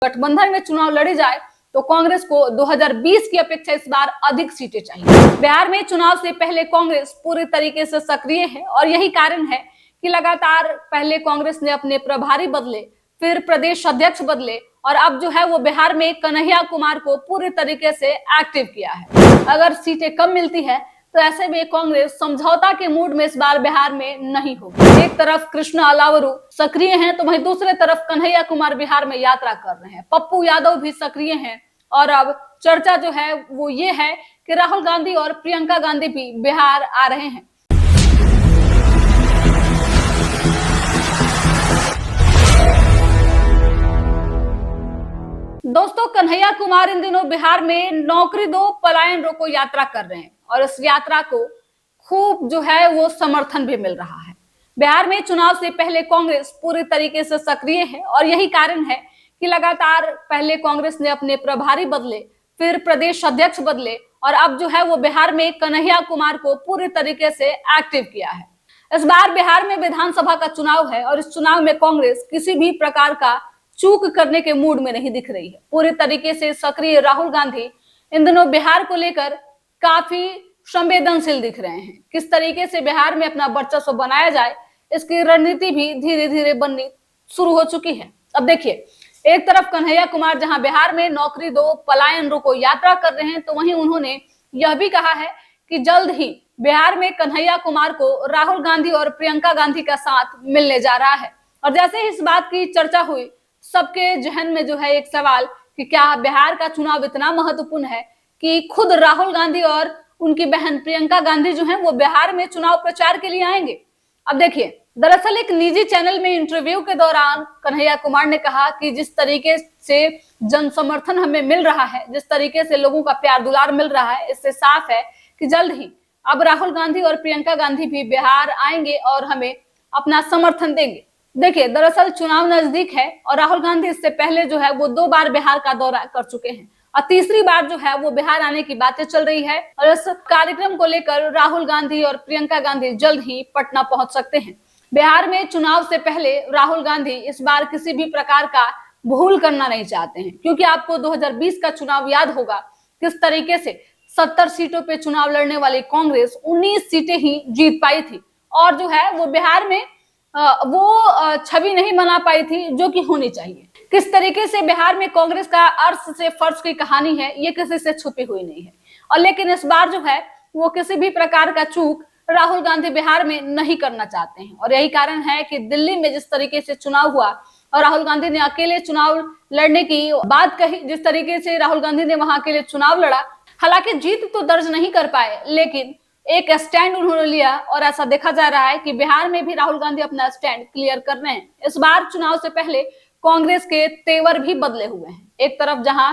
गठबंधन में चुनाव लड़ी जाए तो कांग्रेस को 2020 की अपेक्षा इस बार अधिक सीटें चाहिए। बिहार में चुनाव से पहले कांग्रेस पूरी तरीके से सक्रिय है और यही कारण है कि लगातार पहले कांग्रेस ने अपने प्रभारी बदले, फिर प्रदेश अध्यक्ष बदले और अब जो है वो बिहार में कन्हैया कुमार को पूरी तरीके से एक्टिव किया है। अगर सीटें कम मिलती है तो ऐसे में कांग्रेस समझौता के मूड में इस बार बिहार में नहीं होगी। एक तरफ कृष्ण अलावरू सक्रिय हैं तो वहीं दूसरे तरफ कन्हैया कुमार बिहार में यात्रा कर रहे हैं। पप्पू यादव भी सक्रिय हैं और अब चर्चा जो है वो ये है कि राहुल गांधी और प्रियंका गांधी भी बिहार आ रहे हैं। दोस्तों, कन्हैया कुमार इन दिनों बिहार में नौकरी दो पलायन रोको यात्रा कर रहे हैं और इस यात्रा को खूब जो है वो समर्थन भी मिल रहा है। बिहार में चुनाव से पहले कांग्रेस पूरी तरीके से सक्रिय है और यही कारण है कि लगातार पहले कांग्रेस ने अपने प्रभारी बदले, फिर प्रदेश अध्यक्ष बदले और अब जो है वो बिहार में कन्हैया कुमार को पूरी तरीके से एक्टिव किया है। इस बार बिहार में विधानसभा का चुनाव है और इस चुनाव में कांग्रेस किसी भी प्रकार का चूक करने के मूड में नहीं दिख रही है। पूरी तरीके से सक्रिय राहुल गांधी इन दिनों बिहार को लेकर काफी संवेदनशील दिख रहे हैं। किस तरीके से बिहार में अपना वर्चस्व बनाया जाए, इसकी रणनीति भी धीरे धीरे बननी शुरू हो चुकी है। अब देखिए, एक तरफ कन्हैया कुमार जहां बिहार में नौकरी दो पलायन रोको यात्रा कर रहे हैं, तो वहीं उन्होंने यह भी कहा है कि जल्द ही बिहार में कन्हैया कुमार को राहुल गांधी और प्रियंका गांधी का साथ मिलने जा रहा है। और जैसे ही इस बात की चर्चा हुई, सबके जहन में जो है एक सवाल कि क्या बिहार का चुनाव इतना महत्वपूर्ण है कि खुद राहुल गांधी और उनकी बहन प्रियंका गांधी जो हैं वो बिहार में चुनाव प्रचार के लिए आएंगे। अब देखिए, दरअसल एक निजी चैनल में इंटरव्यू के दौरान कन्हैया कुमार ने कहा कि जिस तरीके से जन समर्थन हमें मिल रहा है, जिस तरीके से लोगों का प्यार दुलार मिल रहा है, इससे साफ है कि जल्द ही अब राहुल गांधी और प्रियंका गांधी भी बिहार आएंगे और हमें अपना समर्थन देंगे। देखिए, दरअसल चुनाव नजदीक है और राहुल गांधी इससे पहले जो है वो 2 बार बिहार का दौरा कर चुके हैं और तीसरी बार जो है वो बिहार आने की बातें चल रही है और इस कार्यक्रम को लेकर राहुल गांधी और प्रियंका गांधी जल्द ही पटना पहुंच सकते हैं। बिहार में चुनाव से पहले राहुल गांधी इस बार किसी भी प्रकार का भूल करना नहीं चाहते हैं, क्योंकि आपको 2020 का चुनाव याद होगा किस तरीके से 70 सीटों पे चुनाव लड़ने वाली कांग्रेस 19 सीटें ही जीत पाई थी और जो है वो बिहार में वो छवि नहीं बना पाई थी जो कि होनी चाहिए। किस तरीके से बिहार में कांग्रेस का अर्श से फर्श की कहानी है, ये किसी से छुपी हुई नहीं है। और लेकिन इस बार जो है वो किसी भी प्रकार का चूक राहुल गांधी बिहार में नहीं करना चाहते हैं और यही कारण है कि दिल्ली में जिस तरीके से चुनाव हुआ और राहुल गांधी ने अकेले चुनाव लड़ने की बात कही, जिस तरीके से राहुल गांधी ने वहां अकेले चुनाव लड़ा, हालांकि जीत तो दर्ज नहीं कर पाए लेकिन एक स्टैंड उन्होंने लिया और ऐसा देखा जा रहा है कि बिहार में भी राहुल गांधी अपना स्टैंड क्लियर कर रहे हैं। इस बार चुनाव से पहले कांग्रेस के तेवर भी बदले हुए हैं। एक तरफ जहां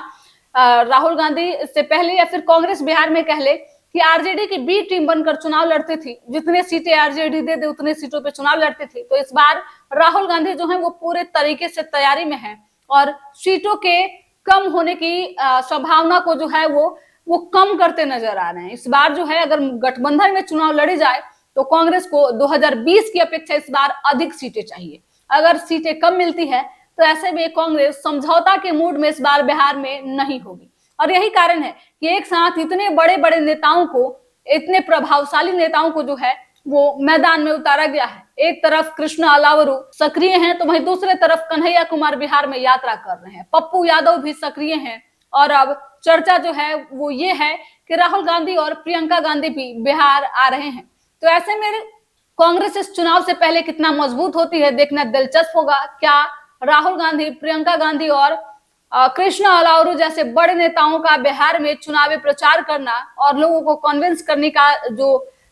राहुल गांधी इससे पहले या फिर कांग्रेस बिहार में कह ले कि आरजेडी की बी टीम बनकर चुनाव लड़ती थी, जितने सीटें आरजेडी दे उतने सीटों पे चुनाव लड़ती थी, तो इस बार राहुल गांधी जो है वो पूरे तरीके से तैयारी में है और सीटों के कम होने की संभावना को जो है वो कम करते नजर आ रहे हैं। इस बार जो है अगर गठबंधन में चुनाव लड़ी जाए तो कांग्रेस को 2020 की अपेक्षा इस बार अधिक सीटें चाहिए। अगर सीटें कम मिलती है तो ऐसे में कांग्रेस समझौता के मूड में इस बार बिहार में नहीं होगी और यही कारण है कि एक साथ इतने बड़े बड़े नेताओं को, इतने प्रभावशाली नेताओं को जो है वो मैदान में उतारा गया है। एक तरफ कृष्ण अलावरू सक्रिय हैं तो वहीं दूसरे तरफ कन्हैया कुमार बिहार में यात्रा कर रहे हैं। पप्पू यादव भी सक्रिय हैं और अब चर्चा जो है वो ये है कि राहुल गांधी और प्रियंका गांधी भी बिहार आ रहे हैं। तो ऐसे में कांग्रेस इस चुनाव से पहले कितना मजबूत होती है देखना दिलचस्प होगा। क्या राहुल गांधी, प्रियंका गांधी और कृष्ण अलावरू जैसे बड़े नेताओं का बिहार में चुनावी प्रचार करना और लोगों को कन्विंस करने का जो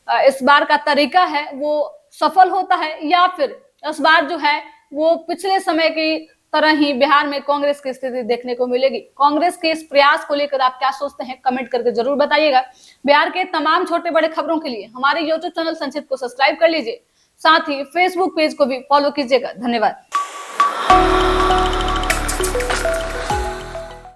इस बार का तरीका है वो सफल होता है या फिर इस बार जो है वो पिछले समय की तरह ही बिहार में कांग्रेस की स्थिति देखने को मिलेगी। कांग्रेस के इस प्रयास को लेकर आप क्या सोचते हैं, कमेंट करके जरूर बताइएगा। बिहार के तमाम छोटे बड़े खबरों के लिए हमारे यूट्यूब चैनल संक्षिप्त को सब्सक्राइब कर लीजिए, साथ ही फेसबुक पेज को भी फॉलो कीजिएगा। धन्यवाद।